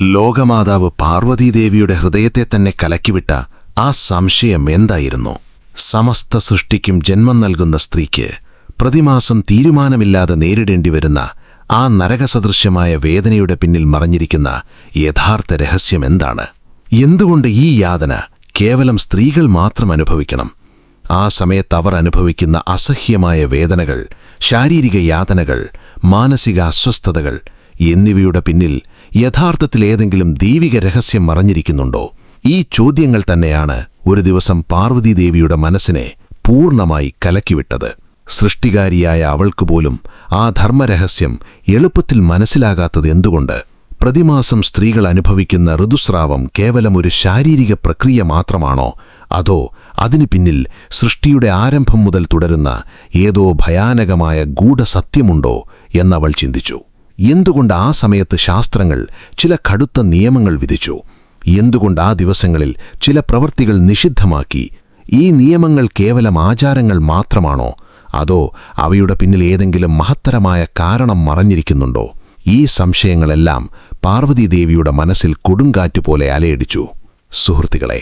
ലോകമാതാവ് പാർവതീദേവിയുടെ ഹൃദയത്തെ തന്നെ കലക്കിവിട്ട ആ സംശയം എന്തായിരുന്നു? സമസ്ത സൃഷ്ടിക്കും ജന്മം നൽകുന്ന സ്ത്രീക്ക് പ്രതിമാസം തീരുമാനമില്ലാതെ നേരിടേണ്ടിവരുന്ന ആ നരകസദൃശ്യമായ വേദനയുടെ പിന്നിൽ മറഞ്ഞിരിക്കുന്ന യഥാർത്ഥ രഹസ്യം എന്താണ്? എന്തുകൊണ്ട് ഈ യാതന കേവലം സ്ത്രീകൾ മാത്രം അനുഭവിക്കണം? ആ സമയത്ത് അവർ അനുഭവിക്കുന്ന അസഹ്യമായ വേദനകൾ, ശാരീരിക യാതനകൾ, മാനസിക അസ്വസ്ഥതകൾ എന്നിവയുടെ പിന്നിൽ യഥാർത്ഥത്തിൽ ഏതെങ്കിലും ദൈവിക രഹസ്യം മറഞ്ഞിരിക്കുന്നുണ്ടോ? ഈ ചോദ്യങ്ങൾ തന്നെയാണ് ഒരു ദിവസം പാർവതീദേവിയുടെ മനസ്സിനെ പൂർണ്ണമായി കലക്കിവിട്ടത്. സൃഷ്ടികാരിയായ അവൾക്കുപോലും ആ ധർമ്മരഹസ്യം എളുപ്പത്തിൽ മനസ്സിലാകാത്തത് എന്തുകൊണ്ട്? പ്രതിമാസം സ്ത്രീകൾ അനുഭവിക്കുന്ന ഋതുസ്രാവം കേവലം ഒരു ശാരീരിക പ്രക്രിയ മാത്രമാണോ? അതോ അതിനു പിന്നിൽ സൃഷ്ടിയുടെ ആരംഭം മുതൽ തുടരുന്ന ഏതോ ഭയാനകമായ ഗൂഢസത്യമുണ്ടോ എന്നവൾ ചിന്തിച്ചു. എന്തുകൊണ്ട് ആ സമയത്ത് ശാസ്ത്രങ്ങൾ ചില കടുത്ത നിയമങ്ങൾ വിധിച്ചു? എന്തുകൊണ്ട് ആ ദിവസങ്ങളിൽ ചില പ്രവൃത്തികൾ നിഷിദ്ധമാക്കി? ഈ നിയമങ്ങൾ കേവലം ആചാരങ്ങൾ മാത്രമാണോ? അതോ അവയുടെ പിന്നിൽ ഏതെങ്കിലും മഹത്തരമായ കാരണം മറഞ്ഞിരിക്കുന്നുണ്ടോ? ഈ സംശയങ്ങളെല്ലാം പാർവതീദേവിയുടെ മനസ്സിൽ കൊടുങ്കാറ്റുപോലെ അലയടിച്ചു. സുഹൃത്തുക്കളെ,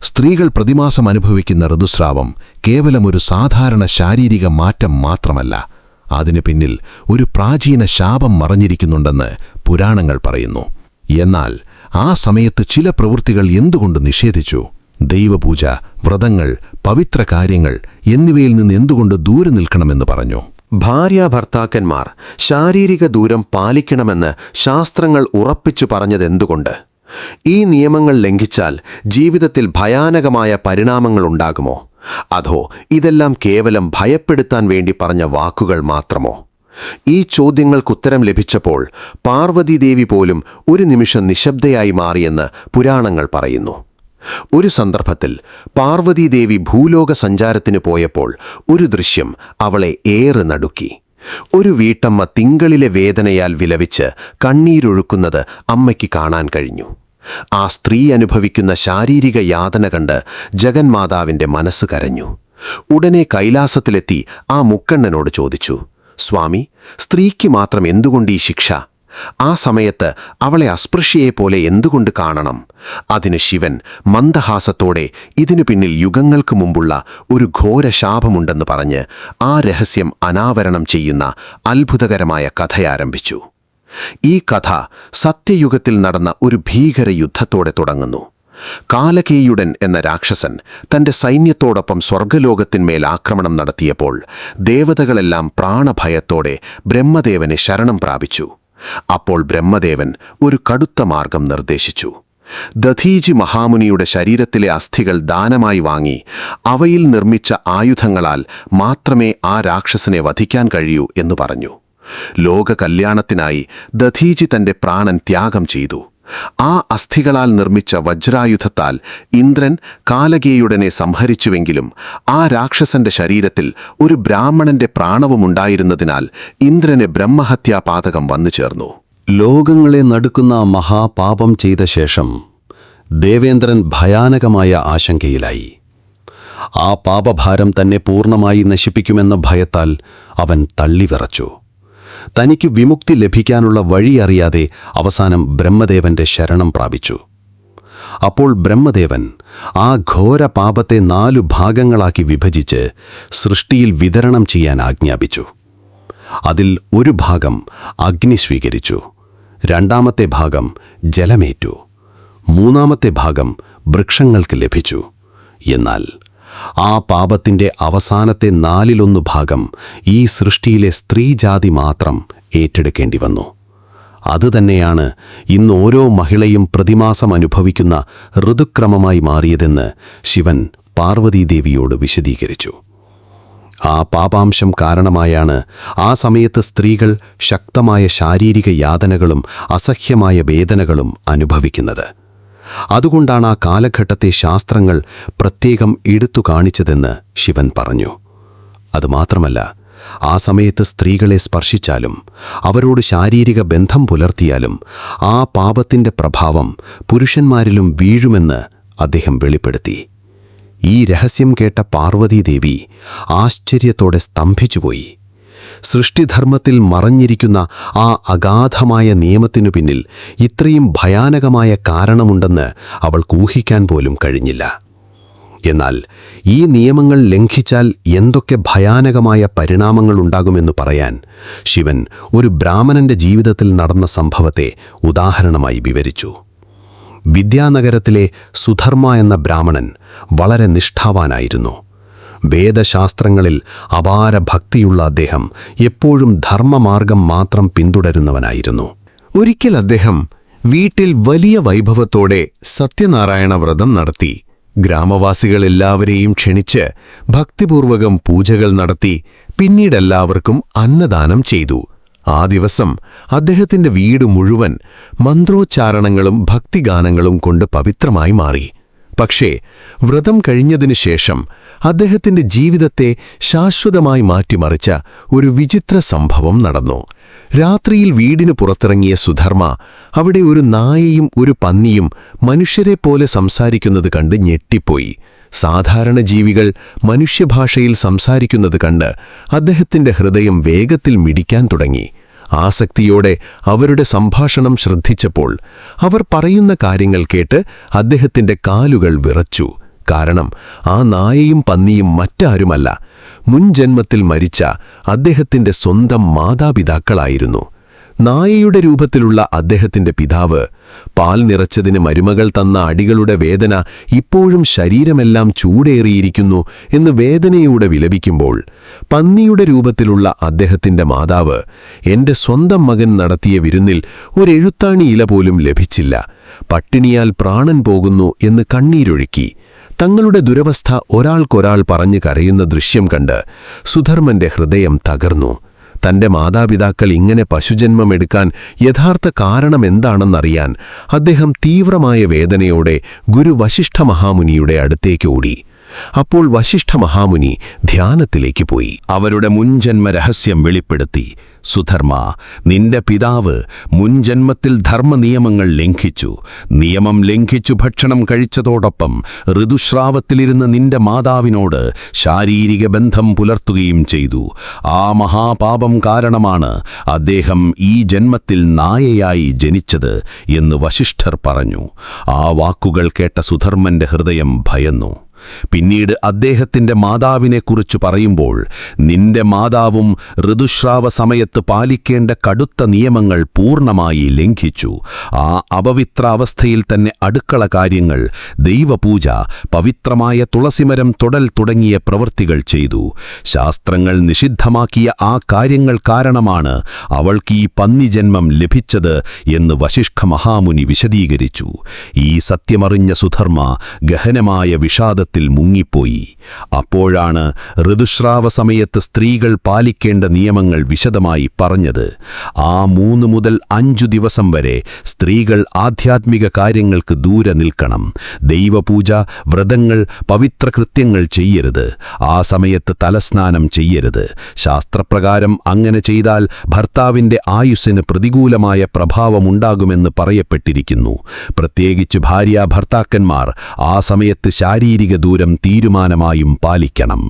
സ്ത്രീകൾ പ്രതിമാസം അനുഭവിക്കുന്ന ഋതുസ്രാവം കേവലം ഒരു സാധാരണ ശാരീരിക മാറ്റം മാത്രമല്ല. അതിനു പിന്നിൽ ഒരു പ്രാചീന ശാപം മറഞ്ഞിരിക്കുന്നുണ്ടെന്ന് പുരാണങ്ങൾ പറയുന്നു. എന്നാൽ ആ സമയത്ത് ചില പ്രവൃത്തികൾ എന്തുകൊണ്ട് നിഷേധിച്ചു? ദൈവപൂജ, വ്രതങ്ങൾ, പവിത്ര കാര്യങ്ങൾ എന്നിവയിൽ നിന്ന് എന്തുകൊണ്ട് ദൂരെ നിൽക്കണമെന്ന് പറഞ്ഞു? ഭാര്യാഭർത്താക്കന്മാർ ശാരീരിക ദൂരം പാലിക്കണമെന്ന് ശാസ്ത്രങ്ങൾ ഉറപ്പിച്ചു പറഞ്ഞതെന്തുകൊണ്ട്? ഈ നിയമങ്ങൾ ലംഘിച്ചാൽ ജീവിതത്തിൽ ഭയാനകമായ പരിണാമങ്ങളുണ്ടാകുമോ? അതോ ഇതെല്ലാം കേവലം ഭയപ്പെടുത്താൻ വേണ്ടി പറഞ്ഞ വാക്കുകൾ മാത്രമോ? ഈ ചോദ്യങ്ങൾക്കുത്തരം ലഭിച്ചപ്പോൾ പാർവതീദേവി പോലും ഒരു നിമിഷം നിശബ്ദയായി മാറിയെന്ന് പുരാണങ്ങൾ പറയുന്നു. ഒരു സന്ദർഭത്തിൽ പാർവതീദേവി ഭൂലോക സഞ്ചാരത്തിന് പോയപ്പോൾ ഒരു ദൃശ്യം അവളെ ഏറെ നടുക്കി. ഒരു വീട്ടമ്മ തിങ്കളിലെ വേദനയാൽ വിലപിച്ച് കണ്ണീരൊഴുക്കുന്നത് അമ്മയ്ക്ക് കാണാൻ കഴിഞ്ഞു. ആ സ്ത്രീ അനുഭവിക്കുന്ന ശാരീരിക യാതന കണ്ട് ജഗന്മാതാവിൻ്റെ മനസ്സ് കരഞ്ഞു. ഉടനെ കൈലാസത്തിലെത്തി ആ മുക്കണ്ണനോട് ചോദിച്ചു, സ്വാമി, സ്ത്രീക്ക് മാത്രം എന്തുകൊണ്ട് ഈ ശിക്ഷ? ആ സമയത്ത് അവളെ അസ്പൃശ്യയെപ്പോലെ എന്തുകൊണ്ട് കാണണം? അതിന് ശിവൻ മന്ദഹാസത്തോടെ ഇതിനു പിന്നിൽ യുഗങ്ങൾക്ക് മുമ്പുള്ള ഒരു ഘോര ശാപമുണ്ടെന്ന് പറഞ്ഞ് ആ രഹസ്യം അനാവരണം ചെയ്യുന്ന അത്ഭുതകരമായ കഥയാരംഭിച്ചു. ഈ കഥ സത്യയുഗത്തിൽ നടന്ന ഒരു ഭീകര യുദ്ധത്തോടെ തുടങ്ങുന്നു. കാലകേയുടൻ എന്ന രാക്ഷസൻ തന്റെ സൈന്യത്തോടൊപ്പം സ്വർഗലോകത്തിന്മേൽ ആക്രമണം നടത്തിയപ്പോൾ ദേവതകളെല്ലാം പ്രാണഭയത്തോടെ ബ്രഹ്മദേവനെ ശരണം പ്രാപിച്ചു. അപ്പോൾ ബ്രഹ്മദേവൻ ഒരു കടുത്ത മാർഗം നിർദ്ദേശിച്ചു. ദധീചി മഹാമുനിയുടെ ശരീരത്തിലെ അസ്ഥികൾ ദാനമായി വാങ്ങി അവയിൽ നിർമ്മിച്ച ആയുധങ്ങളാൽ മാത്രമേ ആ രാക്ഷസനെ വധിക്കാൻ കഴിയൂ എന്ന് പറഞ്ഞു. ലോക കല്യാണത്തിനായി ദധീചി തന്റെ പ്രാണൻ ത്യാഗം ചെയ്തു. ആ അസ്ഥികളാൽ നിർമ്മിച്ച വജ്രായുധത്താൽ ഇന്ദ്രൻ കാലകേയുടനെ സംഹരിച്ചുവെങ്കിലും ആ രാക്ഷസന്റെ ശരീരത്തിൽ ഒരു ബ്രാഹ്മണന്റെ പ്രാണവുമുണ്ടായിരുന്നതിനാൽ ഇന്ദ്രന് ബ്രഹ്മഹത്യാപാതകം വന്നു ചേർന്നു. ലോകങ്ങളെ നടുക്കുന്ന മഹാപാപം ചെയ്ത ശേഷം ദേവേന്ദ്രൻ ഭയാനകമായ ആശങ്കയിലായി. ആ പാപഭാരം തന്നെ പൂർണ്ണമായി നശിപ്പിക്കുമെന്ന ഭയത്താൽ അവൻ തള്ളിവിറച്ചു. തനിക്ക് വിമുക്തി ലഭിക്കാനുള്ള വഴിയറിയാതെ അവസാനം ബ്രഹ്മദേവന്റെ ശരണം പ്രാപിച്ചു. അപ്പോൾ ബ്രഹ്മദേവൻ ആ ഘോര പാപത്തെ 4 ഭാഗങ്ങളാക്കി വിഭജിച്ച് സൃഷ്ടിയിൽ വിതരണം ചെയ്യാൻ ആജ്ഞാപിച്ചു. അതിൽ ഒരു ഭാഗം അഗ്നി സ്വീകരിച്ചു, 2ാമത്തെ ഭാഗം ജലമേറ്റു, 3ാമത്തെ ഭാഗം വൃക്ഷങ്ങൾക്ക് ലഭിച്ചു. എന്നാൽ ആ പാപത്തിന്റെ അവസാനത്തെ 4/1 ഭാഗം ഈ സൃഷ്ടിയിലെ സ്ത്രീജാതി മാത്രം ഏറ്റെടുക്കേണ്ടി വന്നു. അതുതന്നെയാണ് ഇന്ന് ഓരോ മഹിളയും പ്രതിമാസം അനുഭവിക്കുന്ന ഋതുക്രമമായി മാറിയതെന്ന് ശിവൻ പാർവതീദേവിയോട് വിശദീകരിച്ചു. ആ പാപാംശം കാരണമായാണ് ആ സമയത്ത് സ്ത്രീകൾ ശക്തമായ ശാരീരിക യാതനകളും അസഹ്യമായ വേദനകളും അനുഭവിക്കുന്നത്. അതുകൊണ്ടാണ് ആ കാലഘട്ടത്തെ ശാസ്ത്രങ്ങൾ പ്രത്യേകം എടുത്തു കാണിച്ചതെന്ന് ശിവൻ പറഞ്ഞു. അതുമാത്രമല്ല, ആ സമയത്ത് സ്ത്രീകളെ സ്പർശിച്ചാലും അവരോട് ശാരീരിക ബന്ധം പുലർത്തിയാലും ആ പാപത്തിന്റെ പ്രഭാവം പുരുഷന്മാരിലും വീഴുമെന്ന് അദ്ദേഹം വെളിപ്പെടുത്തി. ഈ രഹസ്യം കേട്ട പാർവതീദേവി ആശ്ചര്യത്തോടെ സ്തംഭിച്ചുപോയി. സൃഷ്ടിധർമ്മത്തിൽ മറഞ്ഞിരിക്കുന്ന ആ അഗാധമായ നിയമത്തിനു പിന്നിൽ ഇത്രയും ഭയാനകമായ കാരണമുണ്ടെന്ന് അവൾക്ക് ഊഹിക്കാൻ പോലും കഴിഞ്ഞില്ല. എന്നാൽ ഈ നിയമങ്ങൾ ലംഘിച്ചാൽ എന്തൊക്കെ ഭയാനകമായ പരിണാമങ്ങളുണ്ടാകുമെന്ന് പറയാൻ ശിവൻ ഒരു ബ്രാഹ്മണന്റെ ജീവിതത്തിൽ നടന്ന സംഭവത്തെ ഉദാഹരണമായി വിവരിച്ചു. വിദ്യാനഗരത്തിലെ സുധർമ്മ എന്ന ബ്രാഹ്മണൻ വളരെ നിഷ്ഠാവാനായിരുന്നു. വേദശാസ്ത്രങ്ങളിൽ അപാര ഭക്തിയുള്ള അദ്ദേഹം എപ്പോഴും ധർമ്മമാർഗം മാത്രം പിന്തുടരുന്നവനായിരുന്നു. ഒരിക്കൽ അദ്ദേഹം വീട്ടിൽ വലിയ വൈഭവത്തോടെ സത്യനാരായണ വ്രതം നടത്തി. ഗ്രാമവാസികളെല്ലാവരെയും ക്ഷണിച്ച് ഭക്തിപൂർവകം പൂജകൾ നടത്തി പിന്നീടെല്ലാവർക്കും അന്നദാനം ചെയ്തു. ആ ദിവസം അദ്ദേഹത്തിന്റെ വീട് മുഴുവൻ മന്ത്രോച്ചാരണങ്ങളും ഭക്തിഗാനങ്ങളും കൊണ്ട് പവിത്രമായി മാറി. പക്ഷേ വ്രതം കഴിഞ്ഞതിനു ശേഷം അദ്ദേഹത്തിന്റെ ജീവിതത്തെ ശാശ്വതമായി മാറ്റിമറിച്ച ഒരു വിചിത്ര സംഭവം നടന്നു. രാത്രിയിൽ വീടിനു പുറത്തിറങ്ങിയ സുധർമ്മ അവിടെ ഒരു നായയും ഒരു പന്നിയും മനുഷ്യരെപ്പോലെ സംസാരിക്കുന്നത് കണ്ട് ഞെട്ടിപ്പോയി. സാധാരണ ജീവികൾ മനുഷ്യഭാഷയിൽ സംസാരിക്കുന്നത് കണ്ട് അദ്ദേഹത്തിന്റെ ഹൃദയം വേഗത്തിൽ മിടിക്കാൻ തുടങ്ങി. ആസക്തിയോടെ അവരുടെ സംഭാഷണം ശ്രദ്ധിച്ചപ്പോൾ അവർ പറയുന്ന കാര്യങ്ങൾ കേട്ട് അദ്ദേഹത്തിന്റെ കാലുകൾ വിറച്ചു. കാരണം ആ നായയും പന്നിയും മറ്റാരുമല്ല, മുൻജന്മത്തിൽ മരിച്ച അദ്ദേഹത്തിന്റെ സ്വന്തം മാതാപിതാക്കളായിരുന്നു. നായയുടെ രൂപത്തിലുള്ള അദ്ദേഹത്തിന്റെ പിതാവ് പാൽ നിറച്ചതിന് മരുമകൾ തന്ന അടികളുടെ വേദന ഇപ്പോഴും ശരീരമെല്ലാം ചൂടേറിയിരിക്കുന്നു എന്ന് വേദനയോടെ വിലപിക്കുമ്പോൾ, പന്നിയുടെ രൂപത്തിലുള്ള അദ്ദേഹത്തിന്റെ മാതാവ് എന്റെ സ്വന്തം മകൻ നടത്തിയ വിരുന്നിൽ ഒരെഴുത്താണി ഇല പോലും ലഭിച്ചില്ല, പട്ടിണിയാൽ പ്രാണൻ പോകുന്നു എന്ന് കണ്ണീരൊഴുക്കി. തങ്ങളുടെ ദുരവസ്ഥ ഒരാൾക്കൊരാൾ പറഞ്ഞു കരയുന്ന ദൃശ്യം കണ്ട് സുധർമ്മന്റെ ഹൃദയം തകർന്നു. തന്റെ മാതാപിതാക്കൾ ഇങ്ങനെ പശുജന്മമെടുക്കാൻ യഥാർത്ഥ കാരണമെന്താണെന്നറിയാൻ അദ്ദേഹം തീവ്രമായ വേദനയോടെ ഗുരു വശിഷ്ഠ മഹാമുനിയുടെ അടുത്തേക്ക് ഓടി. അപ്പോൾ വശിഷ്ഠ മഹാമുനി ധ്യാനത്തിലേക്ക് പോയി. അവരുടെ മുൻജന്മ രഹസ്യം വെളിപ്പെടുത്തി. സുധർമ്മ, നിന്റെ പിതാവ് മുൻജന്മത്തിൽ ധർമ്മനിയമങ്ങൾ ലംഘിച്ചു. നിയമം ലംഘിച്ചു ഭക്ഷണം കഴിച്ചതോടൊപ്പം ഋതുശ്രാവത്തിലിരുന്ന് നിന്റെ മാതാവിനോട് ശാരീരിക ബന്ധം പുലർത്തുകയും ചെയ്തു. ആ മഹാപാപം കാരണമാണ് അദ്ദേഹം ഈ ജന്മത്തിൽ നായയായി ജനിച്ചത് എന്ന് വശിഷ്ഠർ പറഞ്ഞു. ആ വാക്കുകൾ കേട്ട സുധർമ്മന്റെ ഹൃദയം ഭയന്നു. പിന്നീട് അദ്ദേഹത്തിന്റെ മാതാവിനെക്കുറിച്ച് പറയുമ്പോൾ, നിന്റെ മാതാവും ഋതുശ്രാവ സമയത്ത് പാലിക്കേണ്ട കടുത്ത നിയമങ്ങൾ പൂർണ്ണമായി ലംഘിച്ചു. ആ അപവിത്ര അവസ്ഥയിൽ തന്നെ അടുക്കള കാര്യങ്ങൾ, ദൈവപൂജ, പവിത്രമായ തുളസിമരം തൊടൽ തുടങ്ങിയ പ്രവൃത്തികൾ ചെയ്തു. ശാസ്ത്രങ്ങൾ നിഷിദ്ധമാക്കിയ ആ കാര്യങ്ങൾ കാരണമാണ് അവൾക്ക് ഈ പന്നിജന്മം ലഭിച്ചത് എന്ന് വശിഷ്ഠ മഹാമുനി വിശദീകരിച്ചു. ഈ സത്യമറിഞ്ഞ സുധർമ്മ ഗഹനമായ വിഷാദത്തിൽ മുങ്ങിപ്പോയി. അപ്പോഴാണ് ഋതുശ്രാവ സമയത്ത് സ്ത്രീകൾ പാലിക്കേണ്ട നിയമങ്ങൾ വിശദമായി പറഞ്ഞത്. ആ 3 മുതൽ 5 ദിവസം വരെ സ്ത്രീകൾ ആധ്യാത്മിക കാര്യങ്ങൾക്ക് ദൂരെ നിൽക്കണം. ദൈവപൂജ, വ്രതങ്ങൾ, പവിത്രകൃത്യങ്ങൾ ചെയ്യരുത്. ആ സമയത്ത് തലസ്നാനം ചെയ്യരുത്. ശാസ്ത്രപ്രകാരം അങ്ങനെ ചെയ്താൽ ഭർത്താവിന്റെ ആയുസ്സിന് പ്രതികൂലമായ പ്രഭാവമുണ്ടാകുമെന്ന് പറയപ്പെട്ടിരിക്കുന്നു. പ്രത്യേകിച്ച് ഭാര്യാഭർത്താക്കന്മാർ ആ സമയത്ത് ശാരീരിക ദൂരം തീരുമാനമായും പാലിക്കണം.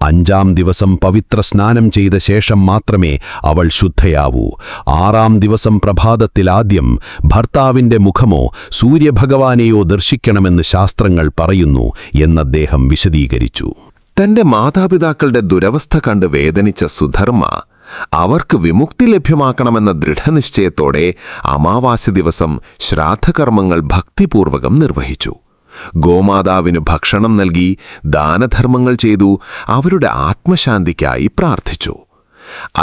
5-ാം ദിവസം പവിത്ര സ്നാനം ചെയ്ത ശേഷം മാത്രമേ അവൾ ശുദ്ധയാവൂ. 6-ാം ദിവസം പ്രഭാതത്തിൽ ആദ്യം ഭർത്താവിന്റെ മുഖമോ സൂര്യഭഗവാനെയോ ദർശിക്കണമെന്ന് ശാസ്ത്രങ്ങൾ പറയുന്നു എന്നദ്ദേഹം വിശദീകരിച്ചു. തന്റെ മാതാപിതാക്കളുടെ ദുരവസ്ഥ കണ്ട് വേദനിച്ച സുധർമ്മ അവർക്ക് വിമുക്തി ലഭ്യമാക്കണമെന്ന ദൃഢനിശ്ചയത്തോടെ അമാവാസ്യ ദിവസം ശ്രാദ്ധകർമ്മങ്ങൾ ഭക്തിപൂർവകം നിർവഹിച്ചു. ഗോമാതാവിന് ഭക്ഷണം നൽകി ദാനധർമ്മങ്ങൾ ചെയ്തു അവരുടെ ആത്മശാന്തിക്കായി പ്രാർത്ഥിച്ചു.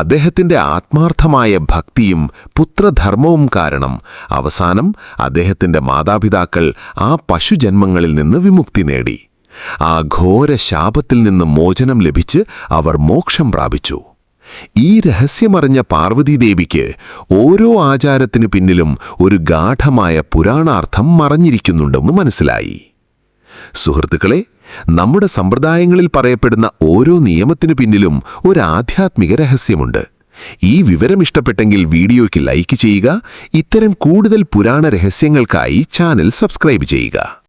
അദ്ദേഹത്തിന്റെ ആത്മാർത്ഥമായ ഭക്തിയും പുത്രധർമ്മവും കാരണം അവസാനം അദ്ദേഹത്തിന്റെ മാതാപിതാക്കൾ ആ പശുജന്മങ്ങളിൽ നിന്ന് വിമുക്തി നേടി. ആ ഘോര ശാപത്തിൽ നിന്ന് മോചനം ലഭിച്ച് അവർ മോക്ഷം പ്രാപിച്ചു. ഈ രഹസ്യമറിഞ്ഞ പാർവതീദേവിക്ക് ഓരോ ആചാരത്തിനു പിന്നിലും ഒരു ഗാഢമായ പുരാണാർത്ഥം മറഞ്ഞിരിക്കുന്നുണ്ടെന്ന് മനസ്സിലായി. സുഹൃത്തുക്കളെ, നമ്മുടെ സമ്പ്രദായങ്ങളിൽ പറയപ്പെടുന്ന ഓരോ നിയമത്തിനു പിന്നിലും ഒരു ആധ്യാത്മിക രഹസ്യമുണ്ട്. ഈ വിവരം ഇഷ്ടപ്പെട്ടെങ്കിൽ വീഡിയോയ്ക്ക് ലൈക്ക് ചെയ്യുക. ഇത്തരം കൂടുതൽ പുരാണ രഹസ്യങ്ങൾക്കായി ചാനൽ സബ്സ്ക്രൈബ് ചെയ്യുക.